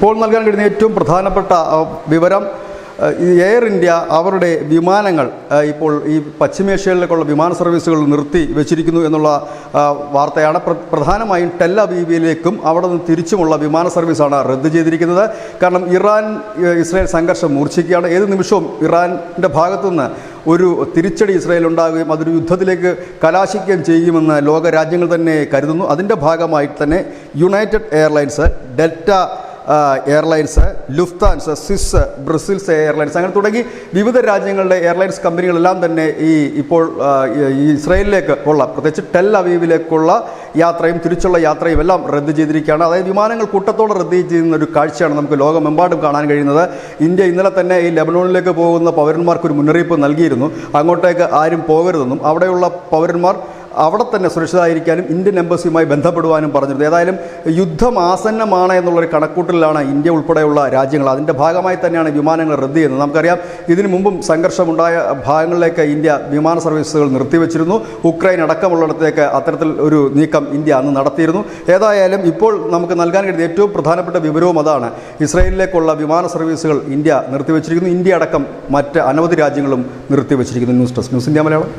ഇപ്പോൾ നൽകാൻ കഴിയുന്ന ഏറ്റവും പ്രധാനപ്പെട്ട വിവരം എയർ ഇന്ത്യ അവരുടെ വിമാനങ്ങൾ ഇപ്പോൾ ഈ പശ്ചിമേഷ്യയിലേക്കുള്ള വിമാന സർവീസുകൾ നിർത്തി വെച്ചിരിക്കുന്നു എന്നുള്ള വാർത്തയാണ്. പ്രധാനമായും ടെൽ അവീവിലേക്കും അവിടെ നിന്ന് തിരിച്ചുമുള്ള വിമാന സർവീസാണ് റദ്ദ് ചെയ്തിരിക്കുന്നത്. കാരണം ഇറാൻ ഇസ്രായേൽ സംഘർഷം മൂർച്ഛിക്കുകയാണ്. ഏത് നിമിഷവും ഇറാൻ്റെ ഭാഗത്തുനിന്ന് ഒരു തിരിച്ചടി ഇസ്രായേൽ ഉണ്ടാകുകയും അതൊരു യുദ്ധത്തിലേക്ക് കലാശിക്കുകയും ചെയ്യുമെന്ന് ലോക രാജ്യങ്ങൾ തന്നെ കരുതുന്നു. അതിൻ്റെ ഭാഗമായി തന്നെ United Airlines, Delta Airlines, Lufthansa, Swiss, Brussels Airlines അങ്ങനെ തുടങ്ങി വിവിധ രാജ്യങ്ങളുടെ എയർലൈൻസ് കമ്പനികളെല്ലാം തന്നെ ഇപ്പോൾ ഈ ഇസ്രായേലിലേക്ക് ഉള്ള പ്രത്യേകിച്ച് ടെൽ അവീവിലേക്കുള്ള യാത്രയും തിരിച്ചുള്ള യാത്രയും എല്ലാം റദ്ദ് ചെയ്തിരിക്കുകയാണ്. അതായത് വിമാനങ്ങൾ കൂട്ടത്തോടെ റദ്ദ് ചെയ്യുന്ന ഒരു കാഴ്ചയാണ് നമുക്ക് ലോകമെമ്പാടും കാണാൻ കഴിയുന്നത്. ഇന്ത്യ ഇന്നലെ തന്നെ ഈ ലെബനോണിലേക്ക് പോകുന്ന പൗരന്മാർക്ക് ഒരു മുന്നറിയിപ്പ് നൽകിയിരുന്നു. അങ്ങോട്ടേക്ക് ആരും പോകരുതെന്നും അവിടെയുള്ള പൗരന്മാർ അവിടെ തന്നെ സുരക്ഷിതരായിരിക്കാനും ഇന്ത്യൻ എംബസിയുമായി ബന്ധപ്പെടുവാനും പറഞ്ഞിരുന്നു. ഏതായാലും യുദ്ധം ആസന്നമാണ് എന്നുള്ളൊരു കണക്കൂട്ടലിലാണ് ഇന്ത്യ ഉൾപ്പെടെയുള്ള രാജ്യങ്ങൾ. അതിൻ്റെ ഭാഗമായി തന്നെയാണ് വിമാനങ്ങൾ റദ്ദ് ചെയ്യുന്നത്. നമുക്കറിയാം, ഇതിനു മുമ്പും സംഘർഷമുണ്ടായ ഭാഗങ്ങളിലേക്ക് ഇന്ത്യ വിമാന സർവീസുകൾ നിർത്തിവെച്ചിരുന്നു. ഉക്രൈൻ അടക്കമുള്ളിടത്തേക്ക് അത്തരത്തിൽ ഒരു നീക്കം ഇന്ത്യ അന്ന് നടത്തിയിരുന്നു. ഏതായാലും ഇപ്പോൾ നമുക്ക് നൽകാൻ കഴിയുന്ന ഏറ്റവും പ്രധാനപ്പെട്ട വിവരവും അതാണ്. ഇസ്രായേലിലേക്കുള്ള വിമാന സർവീസുകൾ ഇന്ത്യ നിർത്തിവെച്ചിരിക്കുന്നു. ഇന്ത്യ അടക്കം മറ്റ് അനവധി രാജ്യങ്ങളും നിർത്തിവെച്ചിരിക്കുന്നു. News desk, news India Malayalam.